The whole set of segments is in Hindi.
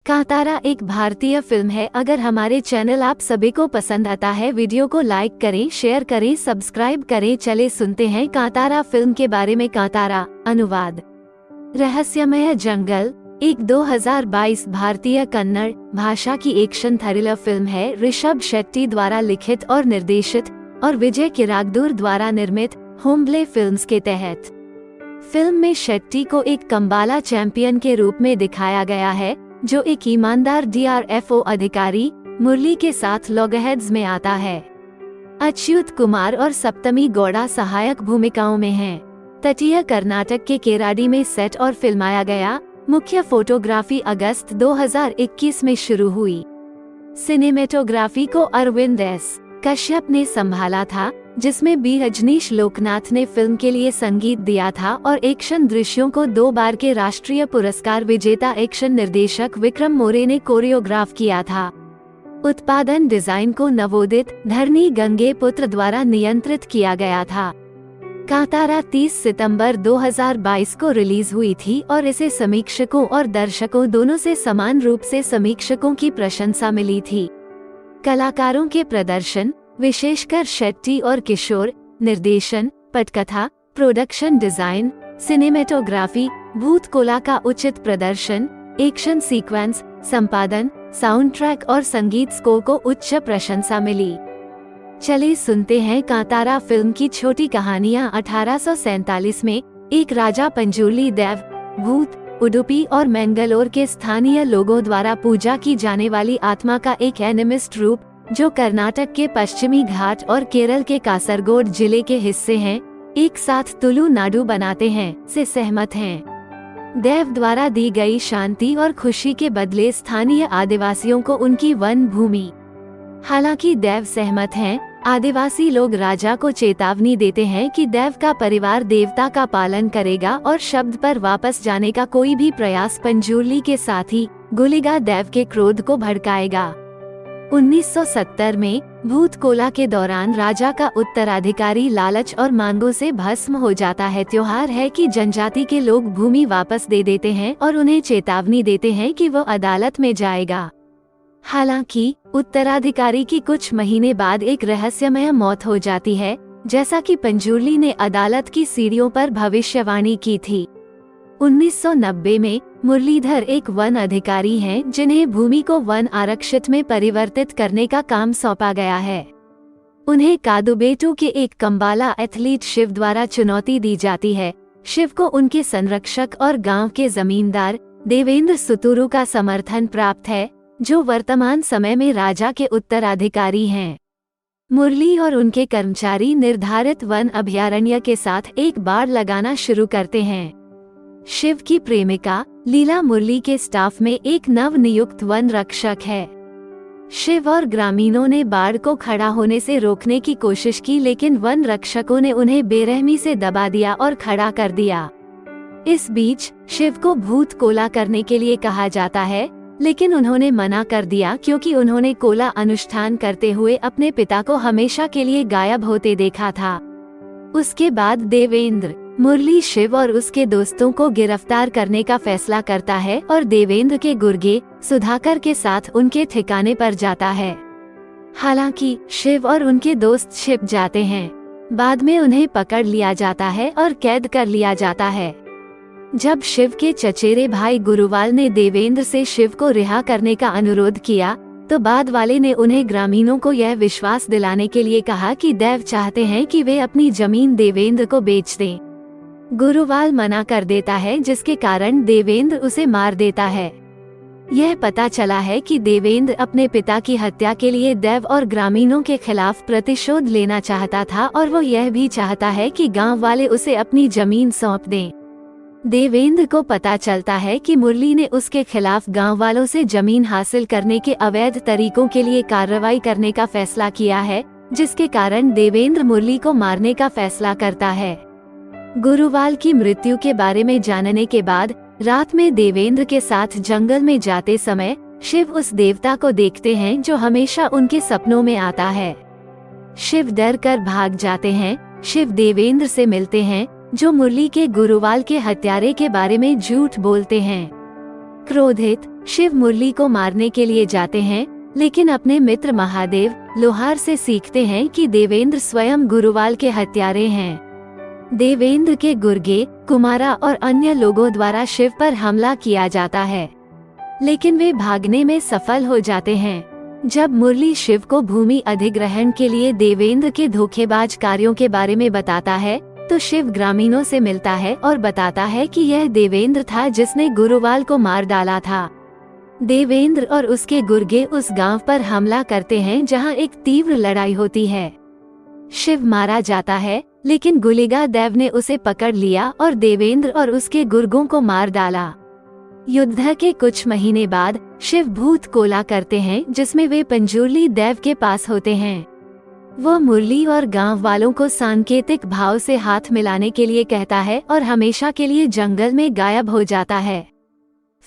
कांतारा एक भारतीय फिल्म है। अगर हमारे चैनल आप सभी को पसंद आता है, वीडियो को लाइक करें, शेयर करें, सब्सक्राइब करें। चले सुनते हैं कांतारा फिल्म के बारे में। कांतारा अनुवाद रहस्यमय जंगल एक 2022 भारतीय कन्नड़ भाषा की एक्शन थ्रिलर फिल्म है। ऋषभ शेट्टी द्वारा लिखित और निर्देशित और विजय किरागदूर द्वारा निर्मित होम्बले फिल्म्स के तहत फिल्म में शेट्टी को एक कंबाला चैंपियन के रूप में दिखाया गया है, जो एक ईमानदार DRFO अधिकारी मुरली के साथ लॉगहेड्स में आता है। अच्युत कुमार और सप्तमी गौड़ा सहायक भूमिकाओं में हैं। तटीय कर्नाटक के केराडी में सेट और फिल्माया गया। मुख्य फोटोग्राफी अगस्त 2021 में शुरू हुई। सिनेमेटोग्राफी को अरविंद S. कश्यप ने संभाला था, जिसमें B. रजनीश लोकनाथ ने फिल्म के लिए संगीत दिया था और एक्शन दृश्यों को 2 बार के राष्ट्रीय पुरस्कार विजेता एक्शन निर्देशक विक्रम मोरे ने कोरियोग्राफ किया था। उत्पादन डिजाइन को नवोदित धरनी गंगेपुत्र द्वारा नियंत्रित किया गया था। कांतारा 30 सितंबर 2022 को रिलीज हुई थी और इसे समीक्षकों और दर्शकों दोनों से समान रूप से समीक्षकों की प्रशंसा मिली थी। कलाकारों के प्रदर्शन, विशेषकर शेट्टी और किशोर, निर्देशन, पटकथा, प्रोडक्शन डिजाइन, सिनेमेटोग्राफी, भूत कोला का उचित प्रदर्शन, एक्शन सीक्वेंस, संपादन, साउंड ट्रैक और संगीत स्कोर को उच्च प्रशंसा मिली। चलिए सुनते हैं कांतारा फिल्म की छोटी कहानियां। 1847 में एक राजा पंजुर्ली देव, भूत, उडुपी और मैंगलोर के स्थानीय लोगों द्वारा पूजा की जाने वाली आत्मा का एक एनिमिस्ट रूप, जो कर्नाटक के पश्चिमी घाट और केरल के कासरगोड जिले के हिस्से हैं, एक साथ तुलु नाडु बनाते हैं, से सहमत हैं। देव द्वारा दी गई शांति और खुशी के बदले स्थानीय आदिवासियों को उनकी वन भूमि। हालांकि देव सहमत हैं, आदिवासी लोग राजा को चेतावनी देते हैं कि देव का परिवार देवता का पालन करेगा और शब्द पर वापस जाने का कोई भी प्रयास पंजुर्ली के साथी गुलिगा देव के क्रोध को भड़काएगा। 1970 में भूत कोला के दौरान राजा का उत्तराधिकारी लालच और मांगों से भस्म हो जाता है। त्योहार है कि जनजाति के लोग भूमि वापस दे देते हैं और उन्हें चेतावनी देते हैं कि वो अदालत में जाएगा। हालांकि उत्तराधिकारी की कुछ महीने बाद एक रहस्यमय मौत हो जाती है, जैसा कि पंजुर्ली ने अदालत की सीढ़ियों पर भविष्यवाणी की थी। 1990 में मुरलीधर एक वन अधिकारी हैं, जिन्हें भूमि को वन आरक्षित में परिवर्तित करने का काम सौंपा गया है। उन्हें कादुबेटू के एक कंबाला एथलीट शिव द्वारा चुनौती दी जाती है। शिव को उनके संरक्षक और गांव के जमींदार देवेंद्र सुतुरु का समर्थन प्राप्त है, जो वर्तमान समय में राजा के उत्तराधिकारी हैं। मुरली और उनके कर्मचारी निर्धारित वन अभयारण्य के साथ एक बाड़ लगाना शुरू करते हैं। शिव की प्रेमिका लीला मुरली के स्टाफ में एक नव नियुक्त वन रक्षक है। शिव और ग्रामीणों ने बाढ़ को खड़ा होने से रोकने की कोशिश की, लेकिन वन रक्षकों ने उन्हें बेरहमी से दबा दिया और खड़ा कर दिया। इस बीच शिव को भूत कोला करने के लिए कहा जाता है, लेकिन उन्होंने मना कर दिया क्योंकि उन्होंने कोला अनुष्ठान करते हुए अपने पिता को हमेशा के लिए गायब होते देखा था। उसके बाद देवेंद्र मुरली शिव और उसके दोस्तों को गिरफ्तार करने का फैसला करता है और देवेंद्र के गुर्गे सुधाकर के साथ उनके ठिकाने पर जाता है। हालांकि शिव और उनके दोस्त छिप जाते हैं। बाद में उन्हें पकड़ लिया जाता है और कैद कर लिया जाता है। जब शिव के चचेरे भाई गुरुवाल ने देवेंद्र से शिव को रिहा करने का अनुरोध किया, तो बाद वाले ने उन्हें ग्रामीणों को यह विश्वास दिलाने के लिए कहा कि देव चाहते हैं कि वे अपनी जमीन देवेंद्र को बेच दें। गुरुवाल मना कर देता है, जिसके कारण देवेंद्र उसे मार देता है। यह पता चला है कि देवेंद्र अपने पिता की हत्या के लिए देव और ग्रामीणों के खिलाफ प्रतिशोध लेना चाहता था, और वो यह भी चाहता है कि गांव वाले उसे अपनी जमीन सौंप दें। देवेंद्र को पता चलता है कि मुरली ने उसके खिलाफ गांव वालों से जमीन हासिल करने के अवैध तरीकों के लिए कार्रवाई करने का फैसला किया है, जिसके कारण देवेंद्र मुरली को मारने का फैसला करता है। गुरुवाल की मृत्यु के बारे में जानने के बाद रात में देवेंद्र के साथ जंगल में जाते समय शिव उस देवता को देखते हैं, जो हमेशा उनके सपनों में आता है। शिव डर कर भाग जाते हैं। शिव देवेंद्र से मिलते हैं, जो मुरली के गुरुवाल के हत्यारे के बारे में झूठ बोलते हैं। क्रोधित शिव मुरली को मारने के लिए जाते हैं, लेकिन अपने मित्र महादेव लोहार से सीखते हैं कि देवेंद्र स्वयं गुरुवाल के हत्यारे हैं। देवेंद्र के गुर्गे, कुमारा और अन्य लोगों द्वारा शिव पर हमला किया जाता है, लेकिन वे भागने में सफल हो जाते हैं। जब मुरली शिव को भूमि अधिग्रहण के लिए देवेंद्र के धोखेबाज कार्यों के बारे में बताता है, तो शिव ग्रामीणों से मिलता है और बताता है कि यह देवेंद्र था जिसने गुरुवाल को मार डाला था। देवेंद्र और उसके गुर्गे उस गांव पर हमला करते हैं जहां एक तीव्र लड़ाई होती है। शिव मारा जाता है, लेकिन गुलिगा देव ने उसे पकड़ लिया और देवेंद्र और उसके गुर्गों को मार डाला। युद्ध के कुछ महीने बाद शिव भूत कोला करते हैं, जिसमें वे पंजुर्ली देव के पास होते हैं। वो मुरली और गांव वालों को सांकेतिक भाव से हाथ मिलाने के लिए कहता है और हमेशा के लिए जंगल में गायब हो जाता है।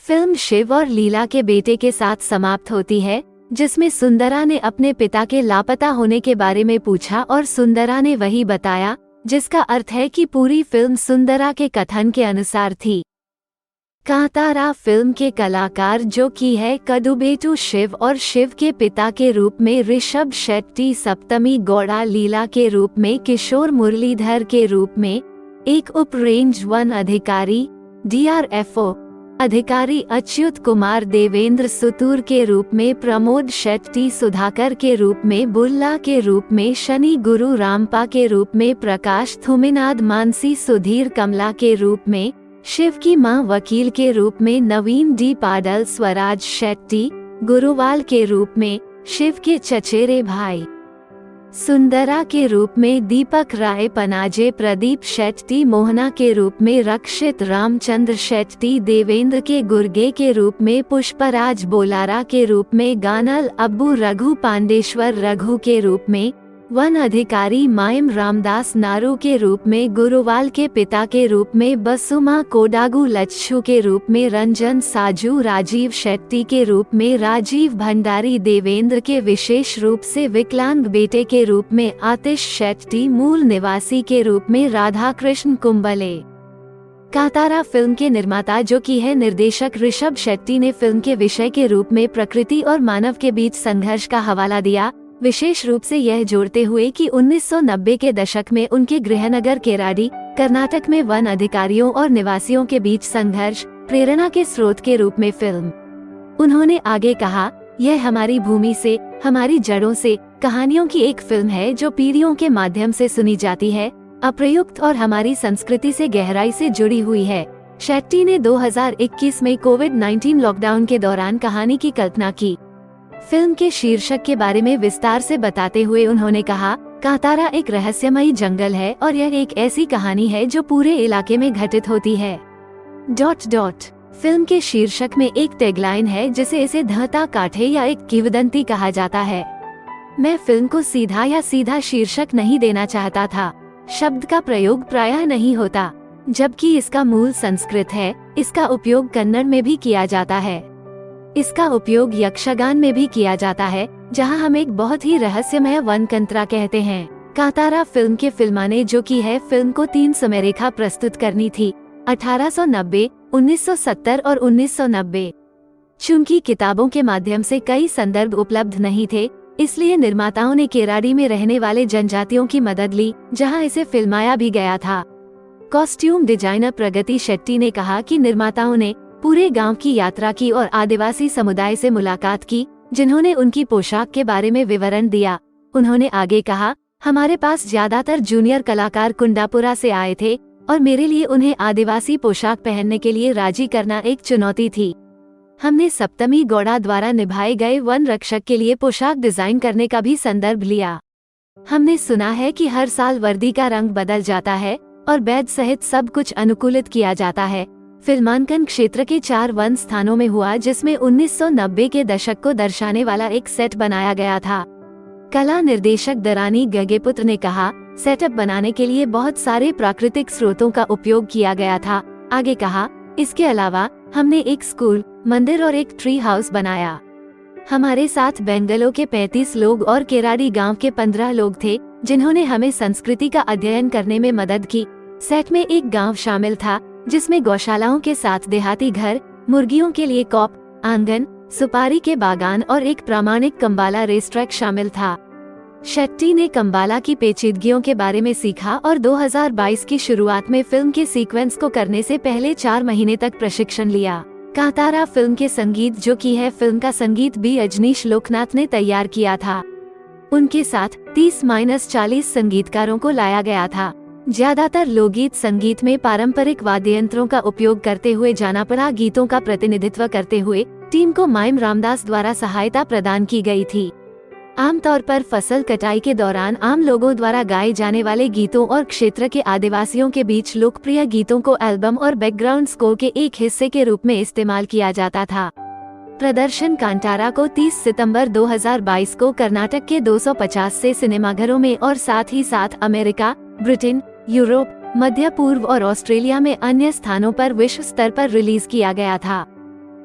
फिल्म शिव और लीला के बेटे के साथ समाप्त होती है, जिसमें सुंदरा ने अपने पिता के लापता होने के बारे में पूछा और सुंदरा ने वही बताया, जिसका अर्थ है कि पूरी फिल्म सुंदरा के कथन के अनुसार थी। कांतारा फिल्म के कलाकार जो कि है कदुबेटू शिव और शिव के पिता के रूप में ऋषभ शेट्टी, सप्तमी गौड़ा लीला के रूप में किशोर मुरलीधर के रूप में एक उप रेंज 1 अधिकारी DRFO अधिकारी अच्युत कुमार, देवेंद्र सुतूर के रूप में प्रमोद शेट्टी, सुधाकर के रूप में बुल्ला के रूप में शनि, गुरु रामपा के रूप में प्रकाश, थुमिनाद मानसी, सुधीर कमला के रूप में शिव की मां वकील के रूप में नवीन D पाडल, स्वराज शेट्टी गुरुवाल के रूप में शिव के चचेरे भाई, सुंदरा के रूप में दीपक राय पनाजे, प्रदीप शेट्टी मोहना के रूप में रक्षित रामचंद्र शेट्टी, देवेंद्र के गुर्गे के रूप में पुष्पराज, बोलारा के रूप में गानल अब्बू, रघु पांडेश्वर रघु के रूप में वन अधिकारी मायम, रामदास नारू के रूप में गुरुवाल के पिता के रूप में बसुमा, कोडागू लच्छू के रूप में रंजन साजू, राजीव शेट्टी के रूप में राजीव भंडारी, देवेंद्र के विशेष रूप से विकलांग बेटे के रूप में आतिश शेट्टी, मूल निवासी के रूप में राधा कृष्ण कुंबले। कांतारा फिल्म के निर्माता जो कि है निर्देशक ऋषभ शेट्टी ने फिल्म के विषय के रूप में प्रकृति और मानव के बीच संघर्ष का हवाला दिया, विशेष रूप से यह जोड़ते हुए कि 1990 के दशक में उनके गृहनगर केराडी, कर्नाटक में वन अधिकारियों और निवासियों के बीच संघर्ष प्रेरणा के स्रोत के रूप में फिल्म। उन्होंने आगे कहा, यह हमारी भूमि से, हमारी जड़ों से कहानियों की एक फिल्म है जो पीढ़ियों के माध्यम से सुनी जाती है, अप्रयुक्त और हमारी संस्कृति से गहराई से जुड़ी हुई है। शेट्टी ने 2021 में कोविड-19 लॉकडाउन के दौरान कहानी की कल्पना की। फिल्म के शीर्षक के बारे में विस्तार से बताते हुए उन्होंने कहा, कांतारा एक रहस्यमयी जंगल है और यह एक ऐसी कहानी है जो पूरे इलाके में घटित होती है। ... फिल्म के शीर्षक में एक टैगलाइन है जिसे इसे धता काठे या एक किंवदंती कहा जाता है। मैं फिल्म को सीधा या सीधा शीर्षक नहीं देना चाहता था। शब्द का प्रयोग प्रायः नहीं होता, जबकि इसका मूल संस्कृत है। इसका उपयोग कन्नड़ में भी किया जाता है। इसका उपयोग यक्षगान में भी किया जाता है, जहां हम एक बहुत ही रहस्यमय वनकंत्रा कहते हैं। कांतारा फिल्म के फिल्माने जो की है फिल्म को 3 समयरेखा प्रस्तुत करनी थी, 1890, 1970 और 1990। चूंकि किताबों के माध्यम से कई संदर्भ उपलब्ध नहीं थे, इसलिए निर्माताओं ने केराडी में रहने वाले जनजातियों की मदद ली, जहां इसे फिल्माया भी गया था। कॉस्ट्यूम डिजाइनर प्रगति शेट्टी ने कहा कि निर्माताओं ने पूरे गांव की यात्रा की और आदिवासी समुदाय से मुलाकात की, जिन्होंने उनकी पोशाक के बारे में विवरण दिया। उन्होंने आगे कहा, हमारे पास ज्यादातर जूनियर कलाकार कुंडापुरा से आए थे और मेरे लिए उन्हें आदिवासी पोशाक पहनने के लिए राजी करना एक चुनौती थी। हमने सप्तमी गौड़ा द्वारा निभाए गए वन रक्षक के लिए पोशाक डिजाइन करने का भी संदर्भ लिया। हमने सुना है कि हर साल वर्दी का रंग बदल जाता है और बैद सहित सब कुछ अनुकूलित किया जाता है। फिल्मांकन क्षेत्र के 4 वन स्थानों में हुआ, जिसमें 1990 के दशक को दर्शाने वाला एक सेट बनाया गया था। कला निर्देशक दरानी गगेपुत्र ने कहा, सेटअप बनाने के लिए बहुत सारे प्राकृतिक स्रोतों का उपयोग किया गया था। आगे कहा, इसके अलावा हमने एक स्कूल, मंदिर और एक ट्री हाउस बनाया। हमारे साथ बेंगलो के 35 लोग और केराडी गांव के 15 लोग थे, जिन्होंने हमें संस्कृति का अध्ययन करने में मदद की। सेट में एक गांव शामिल था, जिसमें गौशालाओं के साथ देहाती घर, मुर्गियों के लिए कॉप, आंगन, सुपारी के बागान और एक प्रामाणिक कंबाला रेसट्रैक शामिल था। शेट्टी ने कंबाला की पेचीदगियों के बारे में सीखा और 2022 की शुरुआत में फिल्म के सीक्वेंस को करने से पहले 4 महीने तक प्रशिक्षण लिया। कांतारा फिल्म के संगीत जो कि है फिल्म का संगीत बी अजनीश लोकनाथ ने तैयार किया था। उनके साथ 30-40 संगीतकारों को लाया गया था। ज्यादातर लोकगीत संगीत में पारंपरिक वाद्य यंत्रों का उपयोग करते हुए जानापरा गीतों का प्रतिनिधित्व करते हुए टीम को माइम रामदास द्वारा सहायता प्रदान की गई थी। आमतौर पर फसल कटाई के दौरान आम लोगों द्वारा गाए जाने वाले गीतों और क्षेत्र के आदिवासियों के बीच लोकप्रिय गीतों को एल्बम और बैकग्राउंड स्कोर के एक हिस्से के रूप में इस्तेमाल किया जाता था। प्रदर्शन कांतारा को 30 सितंबर 2022 को कर्नाटक के 250 से सिनेमाघरों में और साथ ही साथ अमेरिका, ब्रिटेन, यूरोप, मध्य पूर्व और ऑस्ट्रेलिया में अन्य स्थानों पर विश्व स्तर पर रिलीज किया गया था।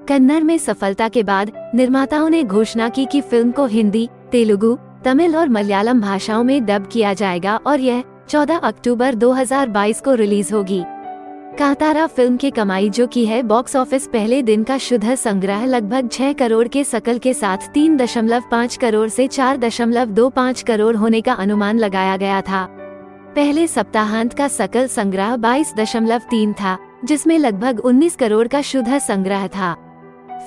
कन्नड़ में सफलता के बाद निर्माताओं ने घोषणा की कि फिल्म को हिंदी, तेलुगु, तमिल और मलयालम भाषाओं में डब किया जाएगा और यह 14 अक्टूबर 2022 को रिलीज होगी। कांतारा फिल्म की कमाई जो की है बॉक्स ऑफिस पहले दिन का शुद्ध संग्रह लगभग 6 करोड़ के सकल के साथ 3.5 करोड़ से 4.25 करोड़ होने का अनुमान लगाया गया था। पहले सप्ताहांत का सकल संग्रह 22.3 था, जिसमें लगभग 19 करोड़ का शुद्ध संग्रह था।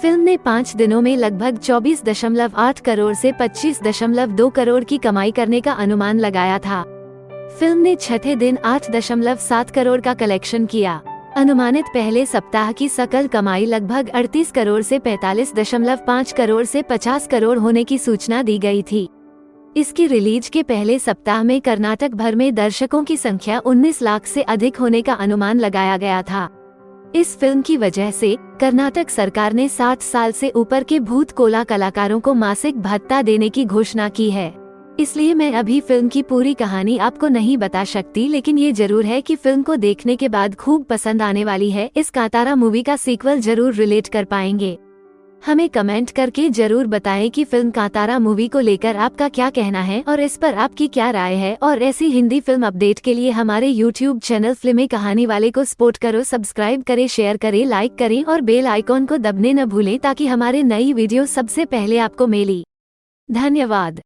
फिल्म ने 5 दिनों में लगभग 24.8 करोड़ से 25.2 करोड़ की कमाई करने का अनुमान लगाया था। फिल्म ने छठे दिन 8.7 करोड़ का कलेक्शन किया। अनुमानित पहले सप्ताह की सकल कमाई लगभग 38 करोड़ से 45.5 करोड़ से 50 करोड़ होने की सूचना दी गई थी। इसकी रिलीज के पहले सप्ताह में कर्नाटक भर में दर्शकों की संख्या 19 लाख से अधिक होने का अनुमान लगाया गया था। इस फिल्म की वजह से कर्नाटक सरकार ने 60 साल से ऊपर के भूत कोला कलाकारों को मासिक भत्ता देने की घोषणा की है। इसलिए मैं अभी फिल्म की पूरी कहानी आपको नहीं बता सकती, लेकिन ये जरूर है कि फिल्म को देखने के बाद खूब पसंद आने वाली है। इस कांतारा मूवी का सीक्वल जरूर रिलेट कर पाएंगे। हमें कमेंट करके जरूर बताएं कि फिल्म कांतारा मूवी को लेकर आपका क्या कहना है और इस पर आपकी क्या राय है। और ऐसी हिंदी फिल्म अपडेट के लिए हमारे YouTube चैनल फिल्मी कहानी वाले को सपोर्ट करो, सब्सक्राइब करें, शेयर करें, लाइक करें और बेल आइकॉन को दबने न भूलें ताकि हमारे नई वीडियो सबसे पहले आपको मिले। धन्यवाद।